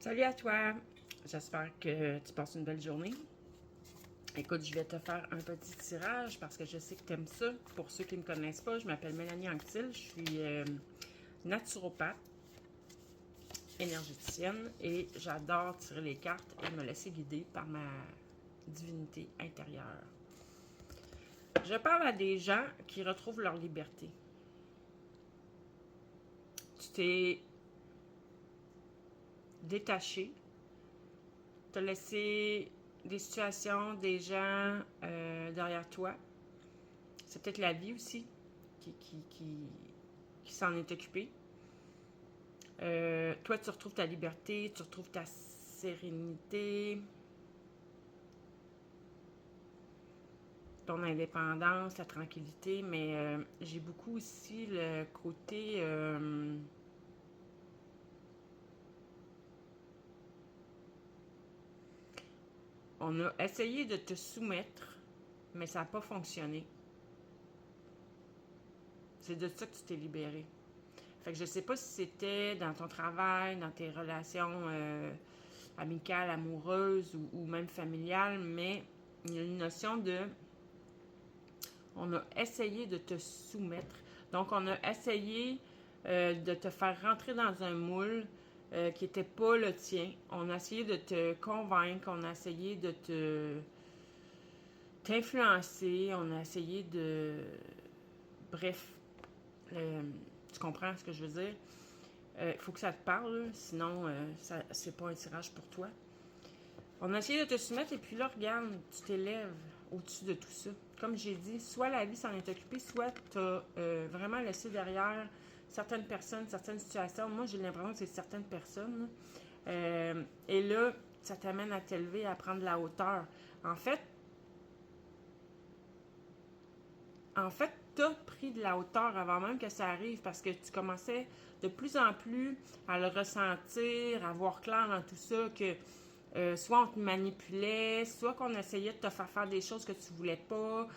Salut à toi! J'espère que tu passes une belle journée. Écoute, je vais te faire un petit tirage parce que je sais que tu aimes ça. Pour ceux qui ne me connaissent pas, je m'appelle Mélanie Anctil. Je suis naturopathe, énergéticienne et j'adore tirer les cartes et me laisser guider par ma divinité intérieure. Je parle à des gens qui retrouvent leur liberté. Tu t'es détaché, tu as laissé des situations, des gens derrière toi. C'est peut-être la vie aussi qui s'en est occupée. Toi, tu retrouves ta liberté, tu retrouves ta sérénité, ton indépendance, ta tranquillité, mais j'ai beaucoup aussi le côté... on a essayé de te soumettre, mais ça n'a pas fonctionné. C'est de ça que tu t'es libéré. Fait que je sais pas si c'était dans ton travail, dans tes relations amicales, amoureuses ou même familiales, mais il y a une notion de... On a essayé de te soumettre. Donc, on a essayé de te faire rentrer dans un moule qui n'était pas le tien. On a essayé de te convaincre, on a essayé de t'influencer, on a essayé de... Bref, tu comprends ce que je veux dire? Il faut que ça te parle, sinon c'est pas un tirage pour toi. On a essayé de te soumettre et puis là, regarde, tu t'élèves au-dessus de tout ça. Comme j'ai dit, soit la vie s'en est occupée, soit tu as vraiment laissé derrière certaines personnes, certaines situations. Moi, j'ai l'impression que c'est certaines personnes. Et là, ça t'amène à t'élever, à prendre de la hauteur. En fait, tu as pris de la hauteur avant même que ça arrive parce que tu commençais de plus en plus à le ressentir, à voir clair dans tout ça, que soit on te manipulait, soit qu'on essayait de te faire faire des choses que tu voulais pas.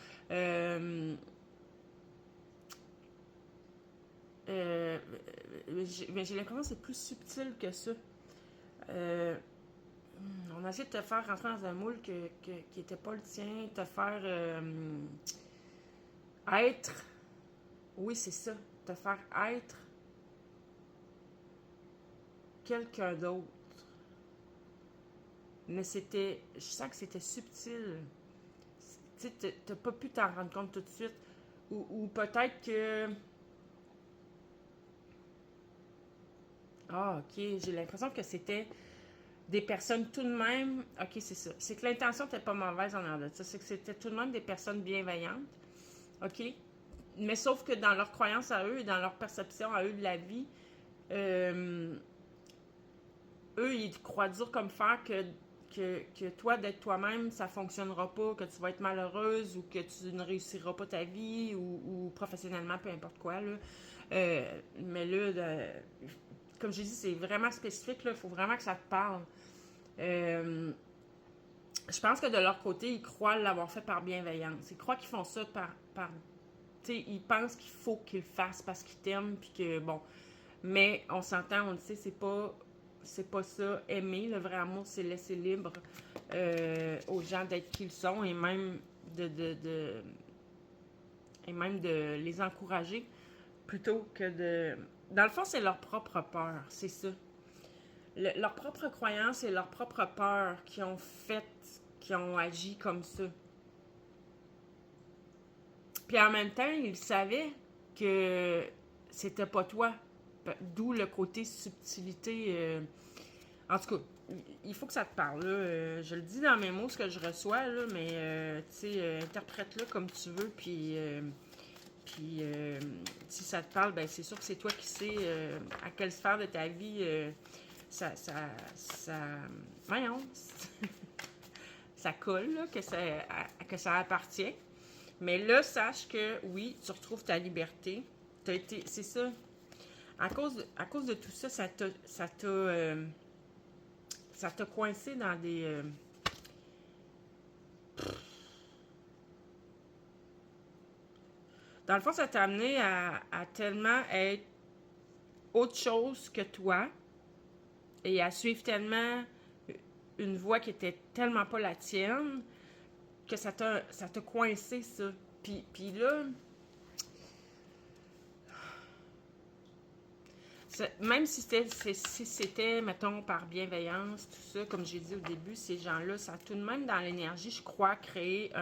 Mais j'ai l'impression que c'est plus subtil que ça. On a essayé de te faire rentrer dans un moule qui n'était pas le tien, te faire être. Oui, c'est ça. Te faire être quelqu'un d'autre. Mais c'était. Je sens que c'était subtil. Tu sais, t'as pas pu t'en rendre compte tout de suite. Ou peut-être que. Ah, ok. J'ai l'impression que c'était des personnes tout de même. Ok, c'est ça. C'est que l'intention n'était pas mauvaise en l'air de ça. C'est que c'était tout de même des personnes bienveillantes. Ok? Mais sauf que dans leur croyance à eux et dans leur perception à eux de la vie, euh, eux, ils croient dur comme fer que toi, d'être toi-même, ça fonctionnera pas, que tu vas être malheureuse ou que tu ne réussiras pas ta vie ou professionnellement, peu importe quoi. Là. Mais là, comme je dis, c'est vraiment spécifique. Il faut vraiment que ça te parle. Je pense que de leur côté, ils croient l'avoir fait par bienveillance. Ils croient qu'ils font ça par tu sais, ils pensent qu'il faut qu'ils le fassent parce qu'ils t'aiment, puis que, bon. Mais on s'entend, on le sait, c'est pas ça. Aimer, le vrai amour, c'est laisser libre aux gens d'être qui ils sont et même et même de les encourager plutôt que de... Dans le fond, c'est leur propre peur, c'est ça. Leur propre croyance et leur propre peur qui ont agi comme ça. Puis en même temps, ils savaient que c'était pas toi. D'où le côté subtilité. En tout cas, il faut que ça te parle. Là. Je le dis dans mes mots, ce que je reçois, là, mais tu sais, interprète-le comme tu veux. Puis si ça te parle, ben c'est sûr que c'est toi qui sais à quelle sphère de ta vie ça voyons, ça colle, là, que ça appartient. Mais là, sache que oui, tu retrouves ta liberté. T'as été, c'est ça. À cause de tout ça, ça t'a coincé dans des. Dans le fond, ça t'a amené à tellement être autre chose que toi. et à suivre tellement une voie qui était tellement pas la tienne que ça t'a coincé, ça. Puis là, même si c'était, mettons, par bienveillance, tout ça, comme j'ai dit au début, ces gens-là, ça a tout de même dans l'énergie, je crois, créé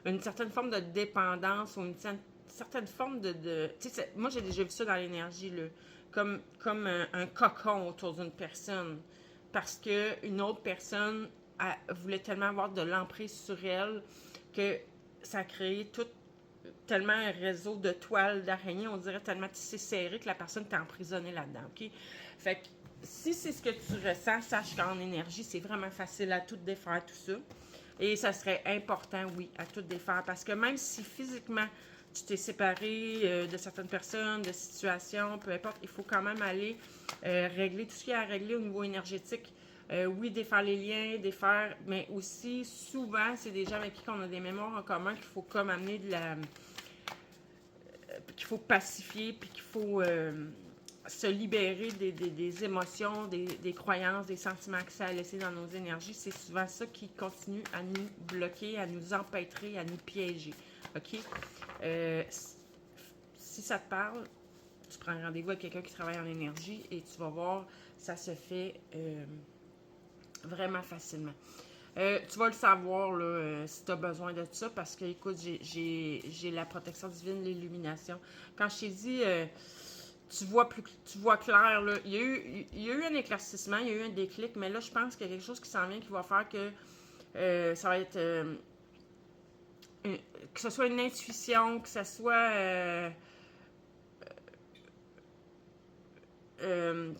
une certaine forme de dépendance ou une certaine forme de tu sais, moi, j'ai déjà vu ça dans l'énergie, là, comme un cocon autour d'une personne. Parce qu'une autre personne voulait tellement avoir de l'emprise sur elle que ça a créé tout tellement un réseau de toiles d'araignée, on dirait tellement tissé serré que la personne t'est emprisonnée là-dedans, ok? Fait que si c'est ce que tu ressens, sache qu'en énergie, c'est vraiment facile à tout défaire, tout ça. Et ça serait important, oui, à tout défaire. Parce que même si physiquement, tu t'es séparé de certaines personnes, de situations, peu importe, il faut quand même aller régler tout ce qu'il y a à régler au niveau énergétique. Oui, défaire les liens, défaire, mais aussi, souvent, c'est des gens avec qui on a des mémoires en commun qu'il faut comme amener de la... qu'il faut pacifier, puis qu'il faut se libérer des émotions, des croyances, des sentiments que ça a laissé dans nos énergies. C'est souvent ça qui continue à nous bloquer, à nous empêtrer, à nous piéger. OK? Si ça te parle, tu prends un rendez-vous avec quelqu'un qui travaille en énergie et tu vas voir, ça se fait vraiment facilement. Tu vas le savoir là, si tu as besoin de ça parce que, écoute, j'ai la protection divine, l'illumination. Quand je t'ai dit, tu vois clair, là, il y a eu un éclaircissement, il y a eu un déclic, mais là, je pense qu'il y a quelque chose qui s'en vient qui va faire que ça va être... que ce soit une intuition, que ce soit...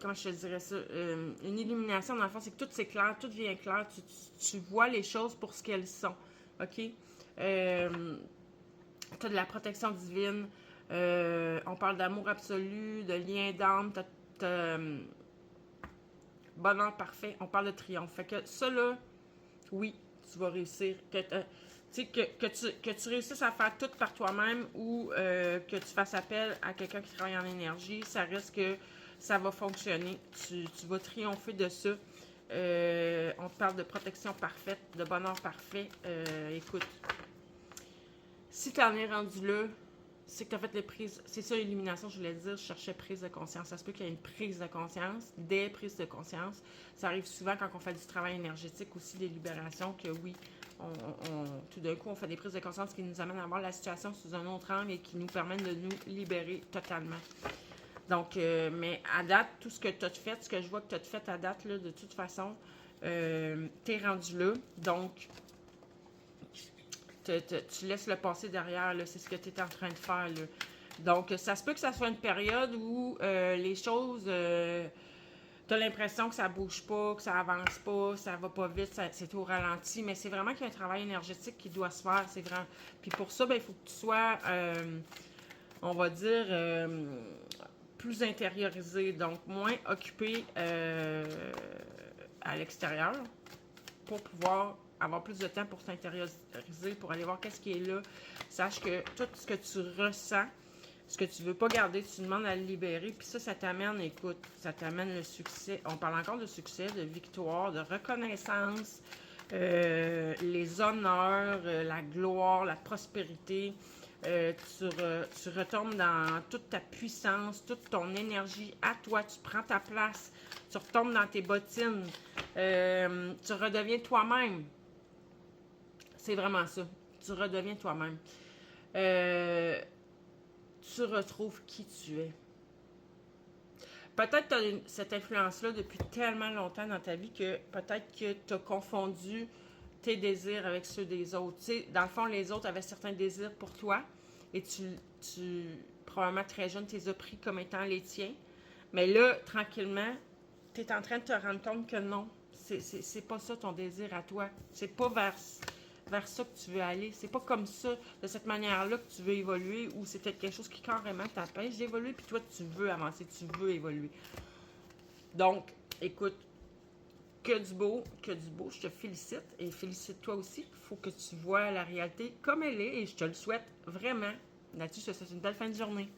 comment je te dirais ça, une illumination dans le fond, c'est que tout s'éclaire, tout devient clair, tu vois les choses pour ce qu'elles sont, ok? Tu as de la protection divine, on parle d'amour absolu, de lien d'âme, t'as bonheur parfait, on parle de triomphe, fait que ça là, oui, tu vas réussir, que tu réussisses à faire tout par toi-même ou que tu fasses appel à quelqu'un qui travaille en énergie, ça risque que ça va fonctionner. Tu vas triompher de ça. On te parle de protection parfaite, de bonheur parfait. Écoute, si tu en es rendu là, c'est que tu as fait les prises. C'est ça, l'illumination, je voulais dire. Je cherchais prise de conscience. Ça se peut qu'il y ait une prise de conscience, des prises de conscience. Ça arrive souvent quand on fait du travail énergétique aussi, des libérations, que oui, tout d'un coup, on fait des prises de conscience qui nous amènent à voir la situation sous un autre angle et qui nous permettent de nous libérer totalement. Donc, mais à date, tout ce que tu as fait, ce que je vois que tu as fait à date, là, de toute façon, t'es rendu là. Donc, tu laisses le passé derrière, là, c'est ce que tu es en train de faire. Là. Donc, ça se peut que ça soit une période où les choses, tu as l'impression que ça bouge pas, que ça avance pas, ça va pas vite, c'est au ralenti, mais c'est vraiment qu'il y a un travail énergétique qui doit se faire. C'est grand. Puis pour ça, ben, il faut que tu sois, on va dire, plus intériorisé, donc moins occupé à l'extérieur pour pouvoir avoir plus de temps pour t'intérioriser, pour aller voir qu'est-ce qui est là. Sache que tout ce que tu ressens, ce que tu veux pas garder, tu demandes à le libérer, puis ça t'amène, écoute, ça t'amène le succès. On parle encore de succès, de victoire, de reconnaissance, les honneurs, la gloire, la prospérité. Tu retombes dans toute ta puissance, toute ton énergie à toi. Tu prends ta place. Tu retombes dans tes bottines. Tu redeviens toi-même. C'est vraiment ça. Tu redeviens toi-même. Tu retrouves qui tu es. Peut-être que tu as cette influence-là depuis tellement longtemps dans ta vie que peut-être que tu as confondu tes désirs avec ceux des autres. Tu sais, dans le fond, les autres avaient certains désirs pour toi et tu probablement très jeune, tu les as pris comme étant les tiens. Mais là, tranquillement, tu es en train de te rendre compte que non, c'est pas ça ton désir à toi. C'est pas vers ça que tu veux aller. C'est pas comme ça, de cette manière-là que tu veux évoluer ou c'est peut-être quelque chose qui carrément t'empêche d'évoluer puis toi, tu veux avancer, tu veux évoluer. Donc, écoute, que du beau, je te félicite et félicite-toi aussi. Il faut que tu vois la réalité comme elle est et je te le souhaite vraiment. Là-dessus, je te souhaite une belle fin de journée.